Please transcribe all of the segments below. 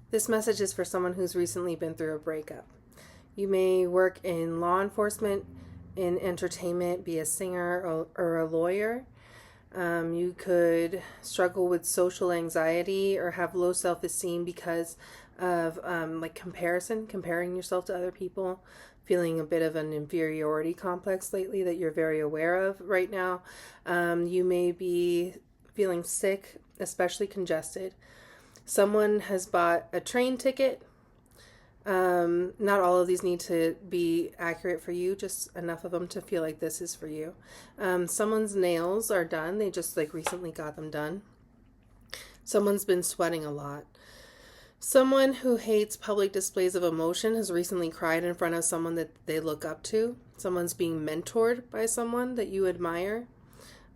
This message is for someone who's recently been through a breakup. You may work in law enforcement, in entertainment, be a singer or a lawyer. You could struggle with social anxiety or have low self-esteem because of like comparing yourself to other people, feeling a bit of an inferiority complex lately that you're very aware of right now. You may be feeling sick, especially congested. Someone has bought a train ticket. Not all of these need to be accurate for you, just enough of them to feel like this is for you. Someone's nails are done. They just like recently got them done. Someone's been sweating a lot. Someone who hates public displays of emotion has recently cried in front of someone that they look up to. Someone's being mentored by someone that you admire.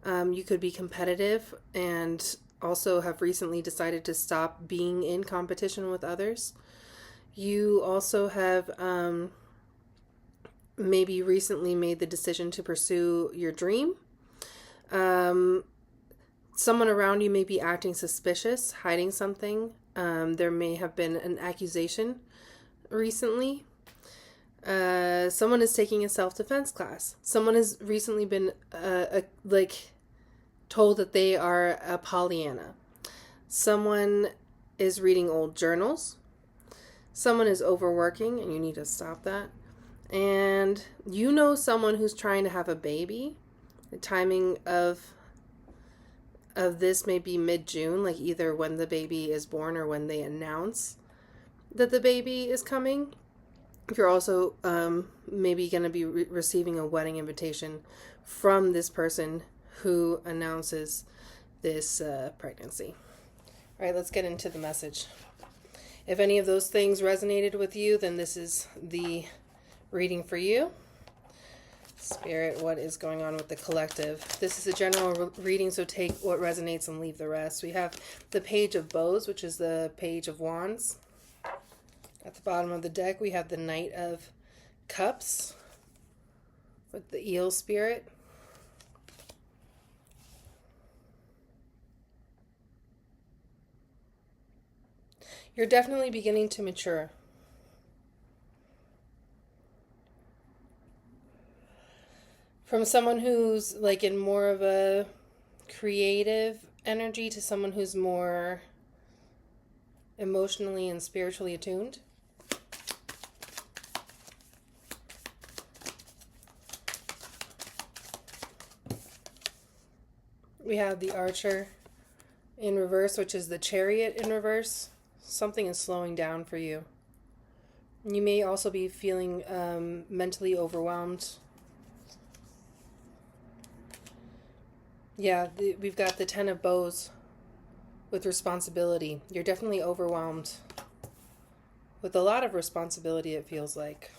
You could be competitive and also have recently decided to stop being in competition with others. You also have maybe recently made the decision to pursue your dream. Someone around you may be acting suspicious, hiding something. There may have been an accusation recently. Someone is taking a self-defense class. Someone has recently been told that they are a Pollyanna. Someone is reading old journals. Someone is overworking and you need to stop that. And you know someone who's trying to have a baby. The timing of this may be mid-June, like either when the baby is born or when they announce that the baby is coming. You're also maybe going to be receiving a wedding invitation from this person who announces this pregnancy. All right, let's get into the message. If any of those things resonated with you, then this is the reading for you. Spirit, what is going on with the collective? This is a general reading, so take what resonates and leave the rest. We have the Page of Bows, which is the Page of Wands. At the bottom of the deck, we have the Knight of Cups with the Eel Spirit. You're definitely beginning to mature. From someone who's like in more of a creative energy to someone who's more emotionally and spiritually attuned. We have the Archer in reverse, which is the Chariot in reverse. Something is slowing down for you. You may also be feeling mentally overwhelmed. Yeah, we've got the Ten of Bows with responsibility. You're definitely overwhelmed with a lot of responsibility, it feels like.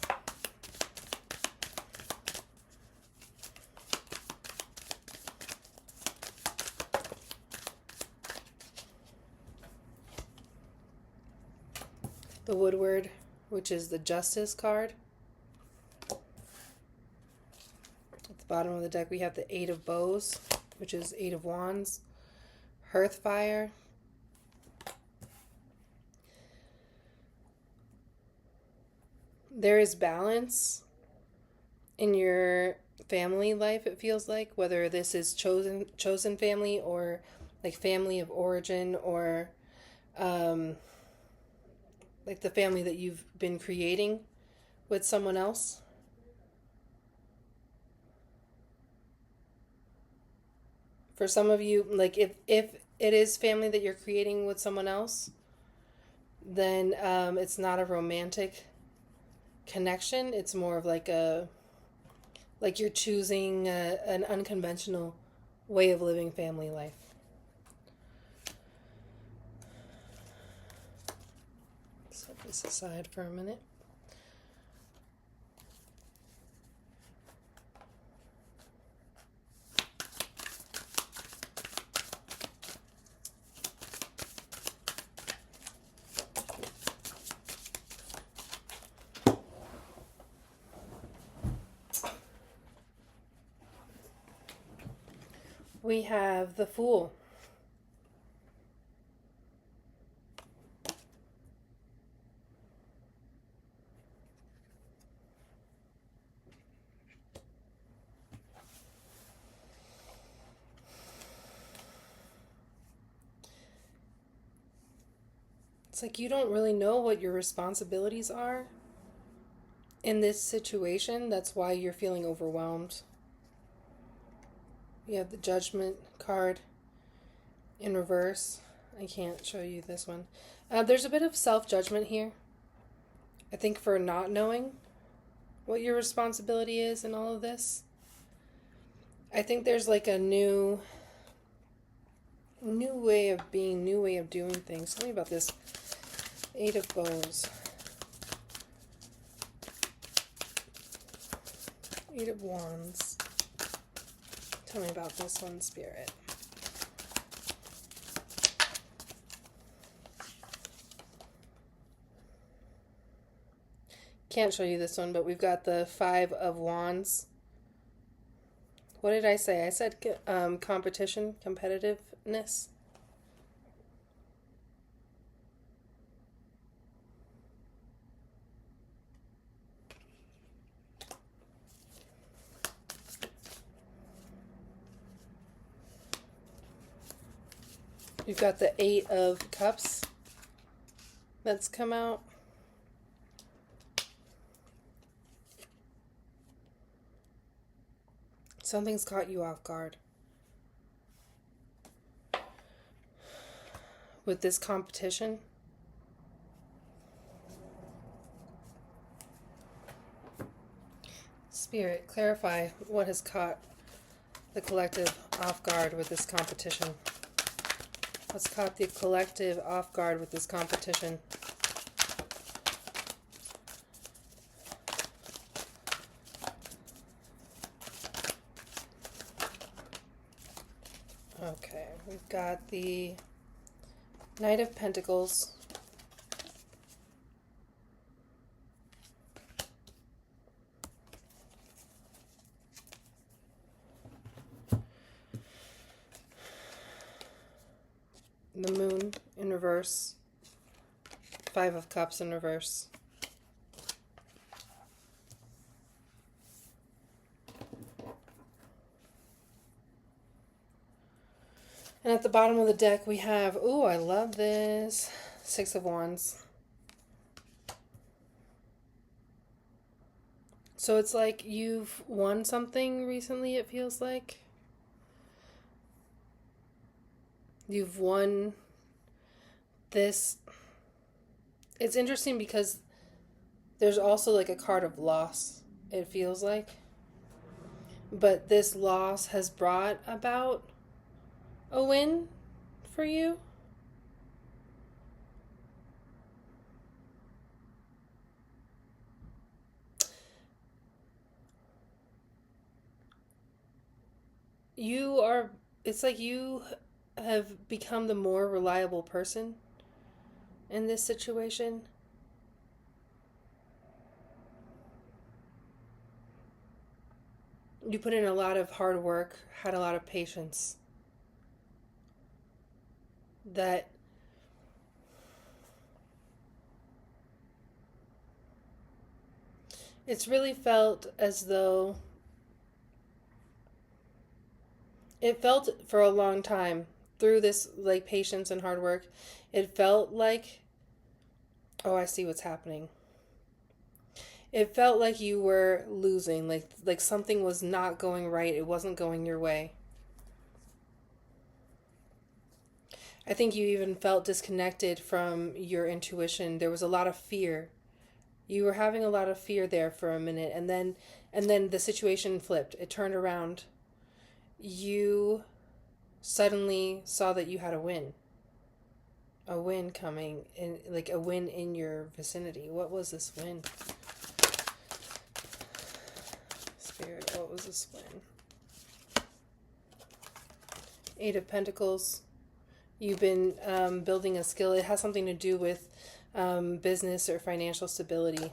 The Woodward, which is the Justice card. At the bottom of the deck, we have the Eight of Bows, which is Eight of Wands. Hearthfire. There is balance in your family life, it feels like, whether this is chosen family or like family of origin or like the family that you've been creating with someone else. For some of you, like if it is family that you're creating with someone else, then it's not a romantic connection. It's more of like you're choosing an unconventional way of living family life. Set this aside for a minute. We have the Fool. It's like you don't really know what your responsibilities are in this situation. That's why you're feeling overwhelmed. You have the Judgment card in reverse. I can't show you this one. There's a bit of self-judgment here. I think for not knowing what your responsibility is in all of this. I think there's like a new way of being, new way of doing things. Tell me about this. 8 of Bows. 8 of Wands. Tell me about this one, Spirit. Can't show you this one, but we've got the 5 of Wands. What did I say? I said competition, competitiveness. We've got the 8 of Cups that's come out. Something's caught you off guard with this competition. Spirit, clarify what has caught the collective off guard with this competition. What's caught the collective off guard with this competition? Okay, we've got the Knight of Pentacles. The Moon in reverse. 5 of Cups in reverse. And at the bottom of the deck we have, ooh, I love this, 6 of Wands. So it's like you've won something recently, it feels like. You've won this. It's interesting because there's also like a card of loss, it feels like. But this loss has brought about a win for you. It's like you have become the more reliable person in this situation. You put in a lot of hard work, had a lot of patience. That it's really felt as though it felt for a long time through this like patience and hard work. It felt like, oh, I see what's happening. It felt like you were losing, like something was not going right. It wasn't going your way. I think you even felt disconnected from your intuition. There was a lot of fear. You were having a lot of fear there for a minute, and then the situation flipped. It turned around. You suddenly saw that you had a win. A win coming in, like a win in your vicinity. What was this win? Spirit, what was this win? 8 of Pentacles. You've been building a skill. It has something to do with business or financial stability.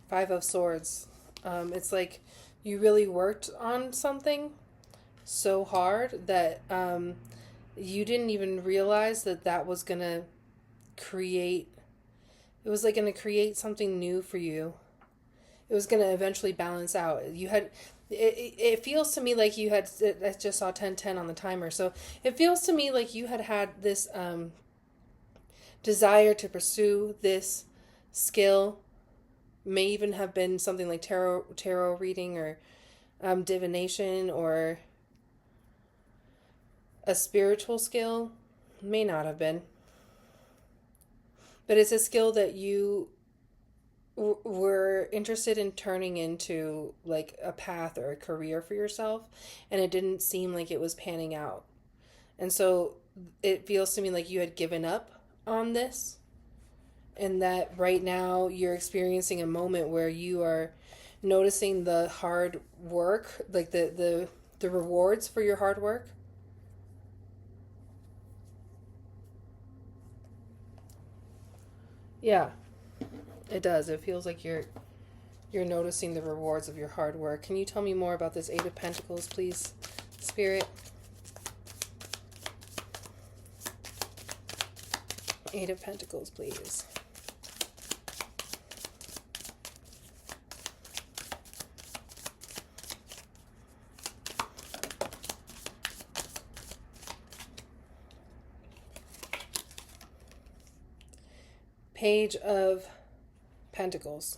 5 of Swords. It's like you really worked on something so hard that you didn't even realize that was going to create, it was like going to create something new for you. It was going to eventually balance out. You had it feels to me like you had, I just saw 10:10 on the timer. So it feels to me like you had this desire to pursue this skill. May even have been something like tarot reading, or divination, or a spiritual skill. May not have been. But it's a skill that you were interested in turning into like a path or a career for yourself, and it didn't seem like it was panning out. And so it feels to me like you had given up on this, and that right now you're experiencing a moment where you are noticing the hard work, like the rewards for your hard work. Yeah, it does. It feels like you're noticing the rewards of your hard work. Can you tell me more about this Eight of Pentacles, please, Spirit? Eight of Pentacles, please. Page of Pentacles.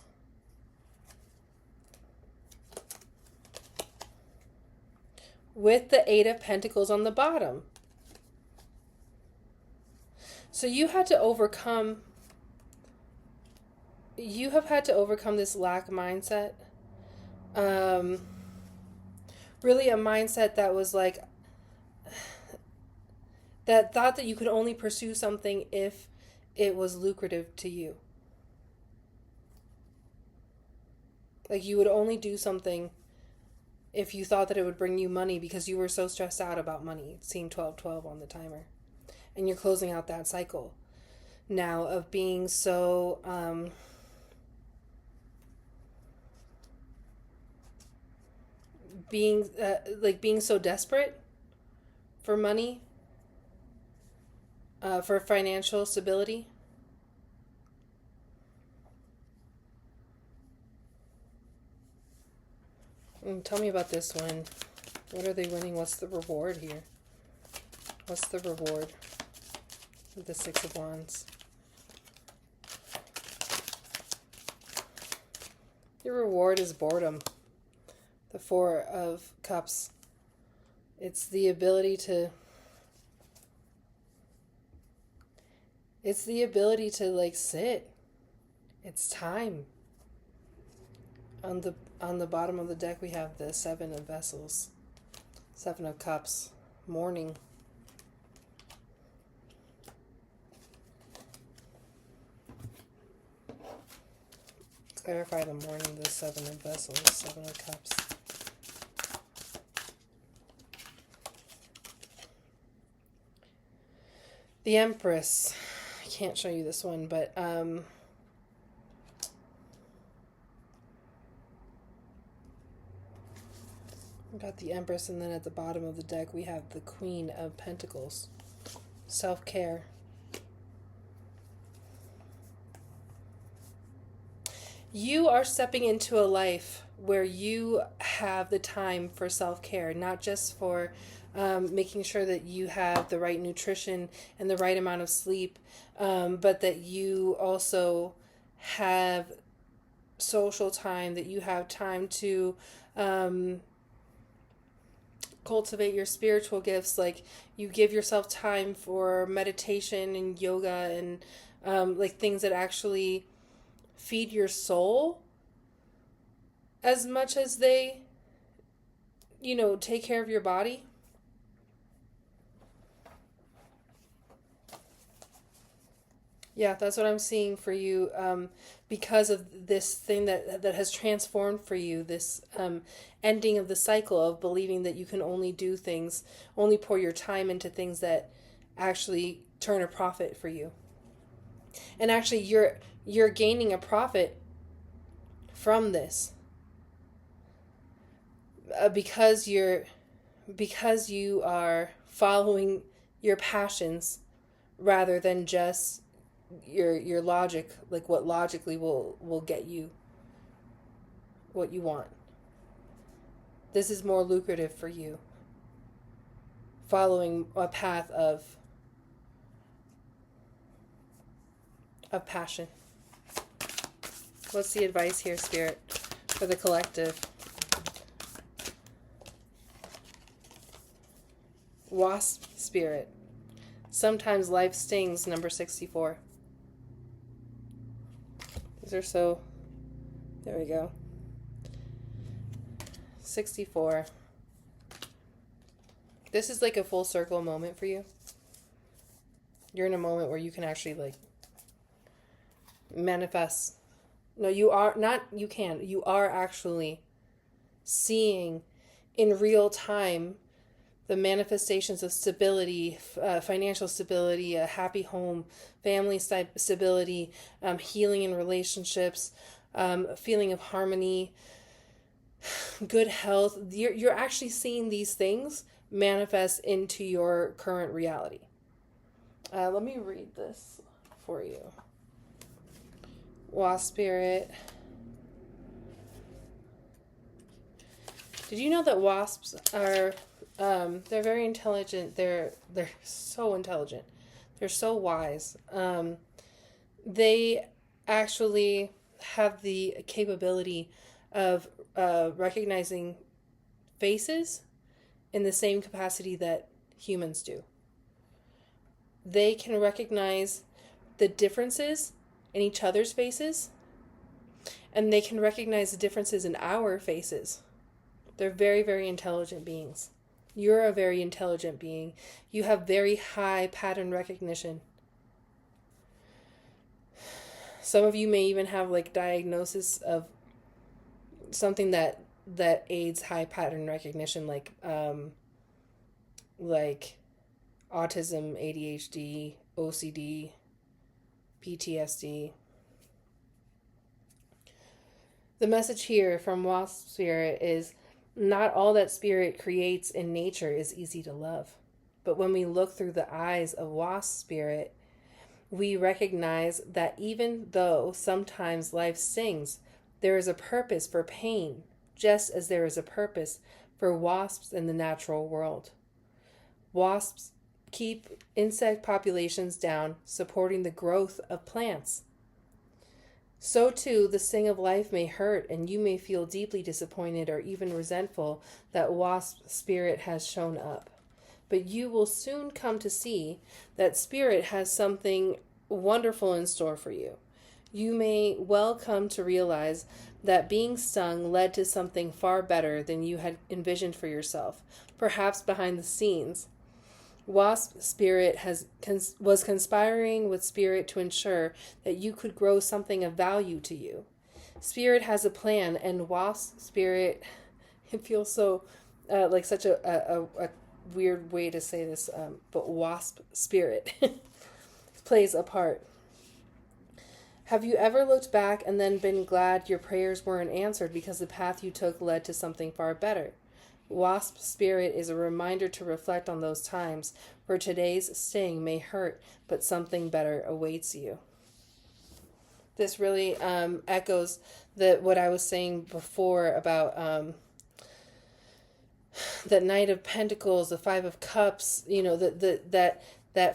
With the Eight of Pentacles on the bottom. So you had to overcome, you have had to overcome this lack mindset. Really a mindset that was like, that thought that you could only pursue something if it was lucrative to you. Like you would only do something if you thought that it would bring you money, because you were so stressed out about money. It seemed 12:12 on the timer. And you're closing out that cycle now of being so being so desperate for money, for financial stability. Tell me about this one. What are they winning? What's the reward here? What's the reward with the Six of Wands? Your reward is boredom. The Four of Cups. It's the ability to like sit. It's time. On the bottom of the deck we have the Seven of Vessels. Seven of Cups. Mourning. Clarify the mourning, the Seven of Vessels, Seven of Cups. The Empress. I can't show you this one, but we got the Empress, and then at the bottom of the deck we have the Queen of Pentacles. Self-care. You are stepping into a life where you have the time for self-care, not just for making sure that you have the right nutrition and the right amount of sleep, but that you also have social time, that you have time to cultivate your spiritual gifts. Like you give yourself time for meditation and yoga and like things that actually feed your soul as much as they, take care of your body. Yeah, that's what I'm seeing for you, because of this thing that has transformed for you, this ending of the cycle of believing that you can only do things, only pour your time into things that actually turn a profit for you. And actually you're gaining a profit from this, because you are following your passions rather than just your logic, like what logically will get you. what you want. This is more lucrative for you. Following a path of passion. What's the advice here, Spirit, for the collective? Wasp Spirit. Sometimes life stings, number 64. These are so... There we go. 64. This is like a full circle moment for you. You're in a moment where you can actually like manifest. No, you are not, you can. You are actually seeing in real time the manifestations of stability, financial stability, a happy home, family stability, healing in relationships, feeling of harmony, good health. You're actually seeing these things manifest into your current reality. Let me read this for you. Wasp Spirit. Did you know that wasps are, they're very intelligent. They're so intelligent. They're so wise. They actually have the capability of recognizing faces in the same capacity that humans do. They can recognize the differences in each other's faces, and they can recognize the differences in our faces. They're very, very intelligent beings. You're a very intelligent being. You have very high pattern recognition. Some of you may even have like diagnosis of something that aids high pattern recognition, like autism, ADHD, OCD, PTSD. The message here from Wasp Spirit is not all that Spirit creates in nature is easy to love. But when we look through the eyes of Wasp Spirit, we recognize that even though sometimes life stings, there is a purpose for pain, just as there is a purpose for wasps in the natural world. Wasps keep insect populations down, supporting the growth of plants. So too, the sting of life may hurt, and you may feel deeply disappointed or even resentful that Wasp Spirit has shown up. But you will soon come to see that Spirit has something wonderful in store for you. You may well come to realize that being stung led to something far better than you had envisioned for yourself, perhaps behind the scenes. Wasp Spirit was conspiring with Spirit to ensure that you could grow something of value to you. Spirit has a plan, and Wasp Spirit, it feels so like such a weird way to say this, but Wasp Spirit plays a part. Have you ever looked back and then been glad your prayers weren't answered because the path you took led to something far better? Wasp Spirit is a reminder to reflect on those times where today's sting may hurt, but something better awaits you. This really echoes what I was saying before about the Knight of Pentacles, the Five of Cups, you know, that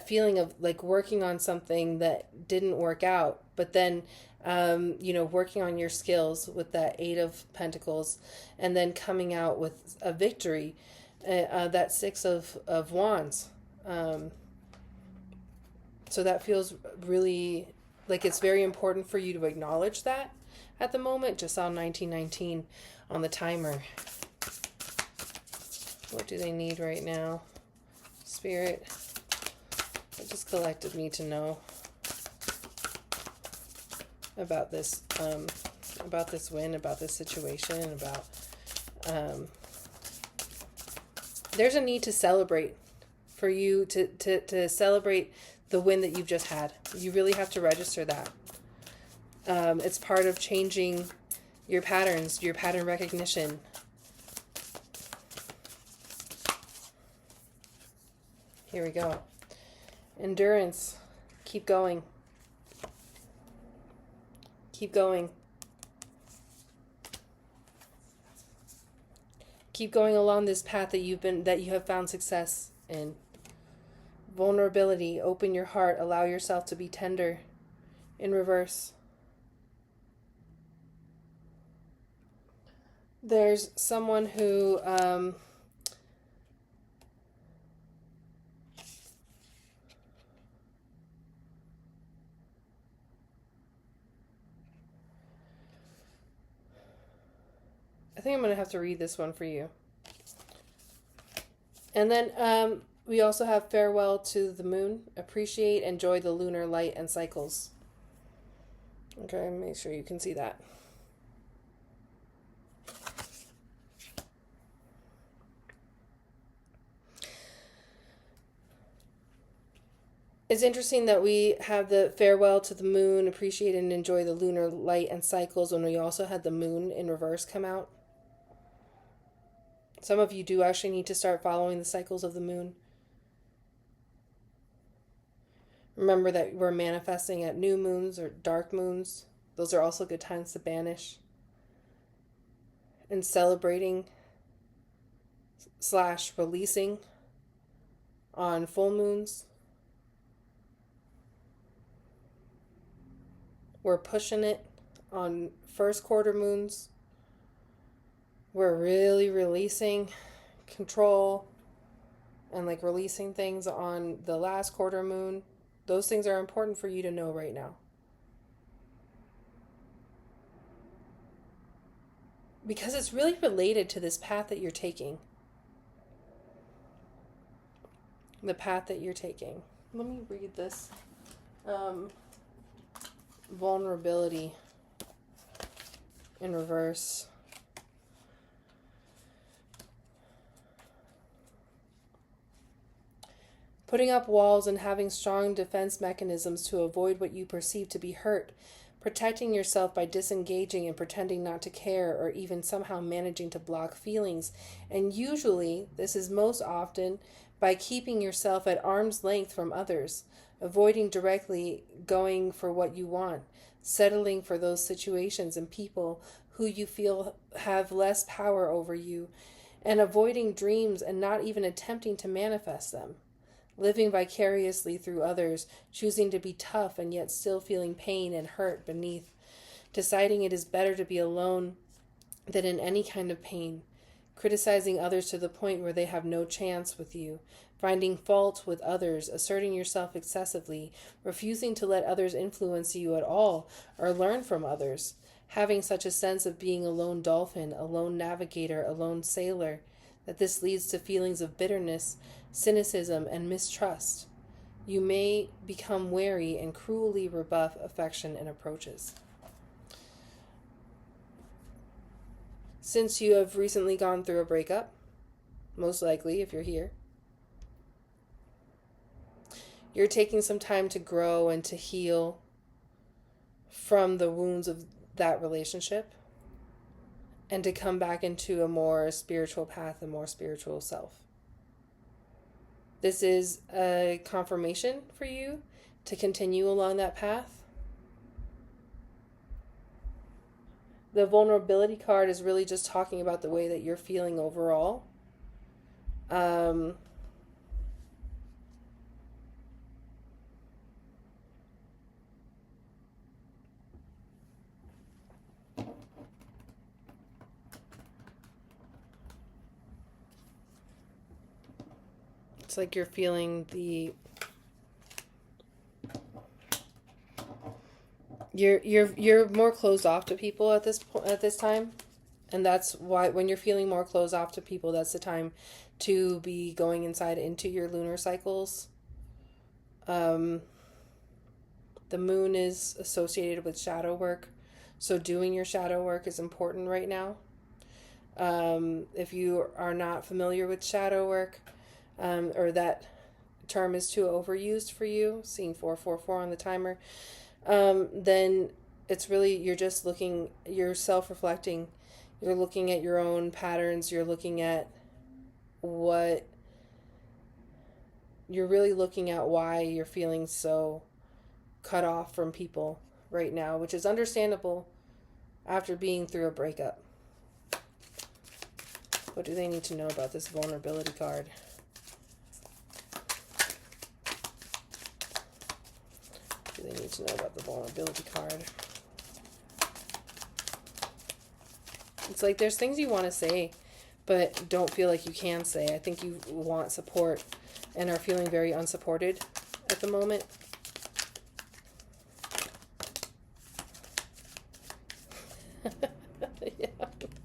feeling of like working on something that didn't work out, but then working on your skills with that Eight of Pentacles, and then coming out with a victory, that Six of Wands. So that feels really like it's very important for you to acknowledge that at the moment. Just saw 1919 on the timer. What do they need right now? Spirit, what does collective need to know about this win, about this situation, about there's a need to celebrate, for you to celebrate the win that you've just had. You really have to register that. It's part of changing your patterns, your pattern recognition. Here we go. Endurance. Keep going. Keep going. Keep going along this path that you have found success in. Vulnerability, open your heart, allow yourself to be tender. In reverse. There's someone who I think I'm going to have to read this one for you. And then we also have farewell to the moon. Appreciate, enjoy the lunar light and cycles. Okay, make sure you can see that. It's interesting that we have the farewell to the moon, appreciate and enjoy the lunar light and cycles, when we also had the moon in reverse come out. Some of you do actually need to start following the cycles of the moon. Remember that we're manifesting at new moons or dark moons. Those are also good times to banish. And celebrating / releasing on full moons. We're pushing it on first quarter moons. We're really releasing control and releasing things on the last quarter moon. Those things are important for you to know right now. Because it's really related to this path that you're taking. The path that you're taking. Let me read this. Vulnerability in reverse. Putting up walls and having strong defense mechanisms to avoid what you perceive to be hurt. Protecting yourself by disengaging and pretending not to care, or even somehow managing to block feelings. And usually, this is most often by keeping yourself at arm's length from others, avoiding directly going for what you want, settling for those situations and people who you feel have less power over you, and avoiding dreams and not even attempting to manifest them. Living vicariously through others, choosing to be tough and yet still feeling pain and hurt beneath, deciding it is better to be alone than in any kind of pain, criticizing others to the point where they have no chance with you, finding fault with others, asserting yourself excessively, refusing to let others influence you at all or learn from others, having such a sense of being a lone dolphin, a lone navigator, a lone sailor, that this leads to feelings of bitterness, cynicism, and mistrust. You may become wary and cruelly rebuff affection and approaches. Since you have recently gone through a breakup, most likely if you're here, you're taking some time to grow and to heal from the wounds of that relationship and to come back into a more spiritual path, a more spiritual self. This is a confirmation for you to continue along that path. The vulnerability card is really just talking about the way that you're feeling overall. It's like you're feeling you're more closed off to people at this time, and that's why when you're feeling more closed off to people, that's the time to be going inside into your lunar cycles. The moon is associated with shadow work, so doing your shadow work is important right now. If you are not familiar with shadow work, or that term is too overused for you, seeing 444 on the timer, then it's really, you're self-reflecting, you're looking at your own patterns, you're looking at you're really looking at why you're feeling so cut off from people right now, which is understandable after being through a breakup. What do they need to know about this vulnerability card? What do they need to know about the vulnerability card? It's like there's things you want to say, but don't feel like you can say. I think you want support and are feeling very unsupported at the moment. Yeah,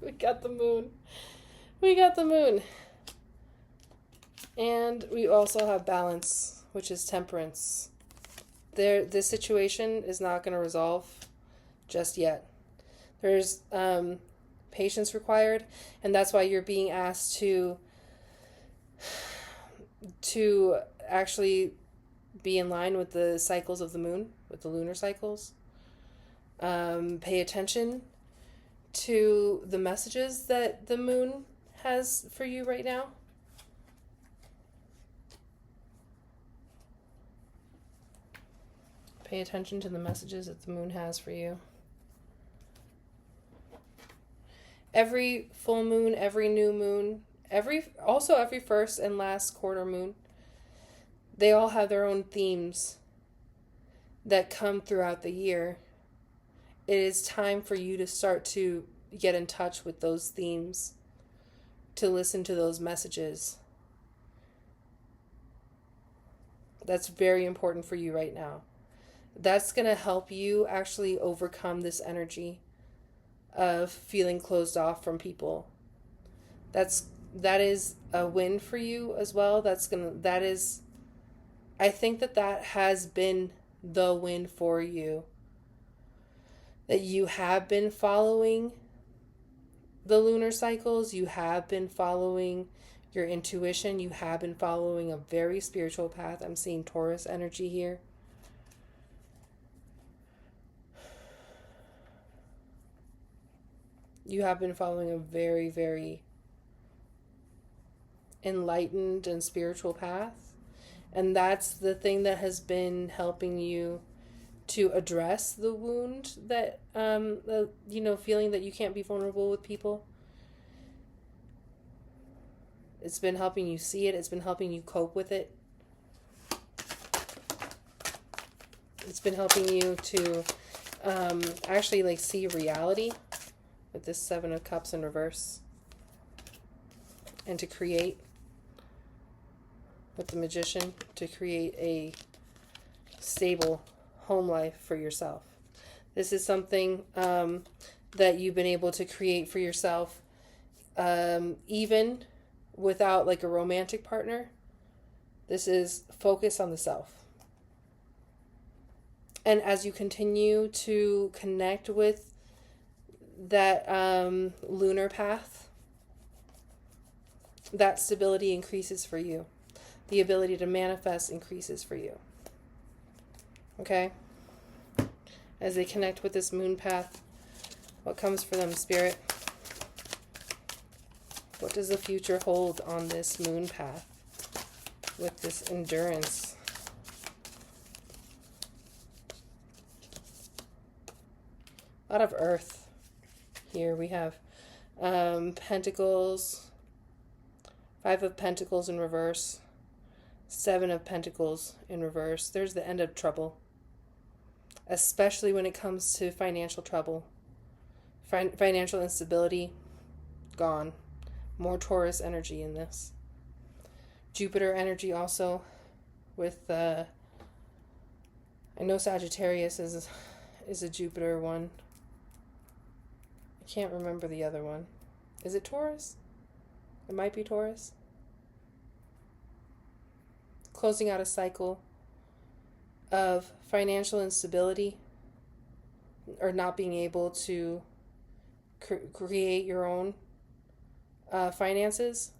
we got the moon. We got the moon. And we also have balance, which is temperance. This situation is not going to resolve just yet. There's patience required, and that's why you're being asked to actually be in line with the cycles of the moon, with the lunar cycles. Pay attention to the messages that the moon has for you right now. Pay attention to the messages that the moon has for you. Every full moon, every new moon, every first and last quarter moon, they all have their own themes that come throughout the year. It is time for you to start to get in touch with those themes, to listen to those messages. That's very important for you right now. That's going to help you actually overcome this energy of feeling closed off from people. That is a win for you as well. I think that has been the win for you. That you have been following the lunar cycles, you have been following your intuition, you have been following a very spiritual path. I'm seeing Taurus energy here. You have been following a very, very enlightened and spiritual path. And that's the thing that has been helping you to address the wound that, feeling that you can't be vulnerable with people. It's been helping you see it. It's been helping you cope with it. It's been helping you to actually see reality with this Seven of Cups in reverse. And to create with the Magician, to create a stable home life for yourself. This is something that you've been able to create for yourself even without a romantic partner. This is focus on the self. And as you continue to connect with that lunar path, that stability increases for you. The ability to manifest increases for you. Okay? As they connect with this moon path, what comes for them, Spirit? What does the future hold on this moon path with this endurance? A lot of earth here. We have Pentacles, Five of Pentacles in reverse, Seven of Pentacles in reverse. There's the end of trouble, especially when it comes to financial trouble. Financial instability, gone. More Taurus energy in this. Jupiter energy also with, I know Sagittarius is a Jupiter one. I can't remember the other one. Is it Taurus? It might be Taurus. Closing out a cycle of financial instability or not being able to create your own finances.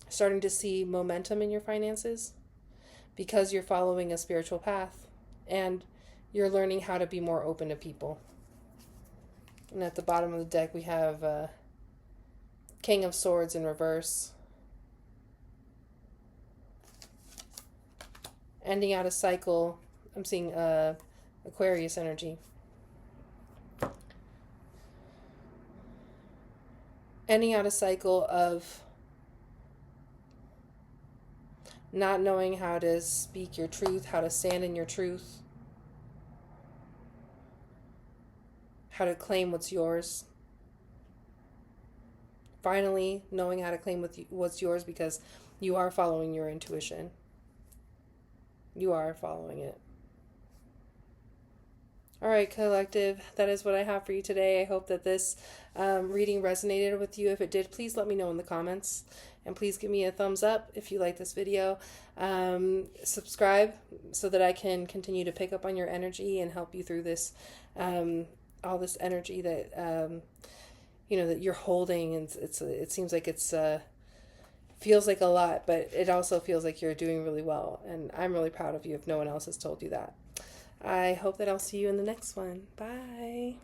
Starting to see momentum in your finances because you're following a spiritual path and you're learning how to be more open to people. And at the bottom of the deck we have King of Swords in reverse. Ending out a cycle. I'm seeing Aquarius energy. ending out a cycle of not knowing how to speak your truth, how to stand in your truth, how to claim what's yours. Finally, knowing how to claim what's yours, because you are following your intuition. You are following it. All right, collective, that is what I have for you today. I hope that this reading resonated with you. If it did, please let me know in the comments. And please give me a thumbs up if you like this video. Subscribe so that I can continue to pick up on your energy and help you through this, all this energy that, that you're holding. And it seems like it's feels like a lot, but it also feels like you're doing really well. And I'm really proud of you if no one else has told you that. I hope that I'll see you in the next one. Bye.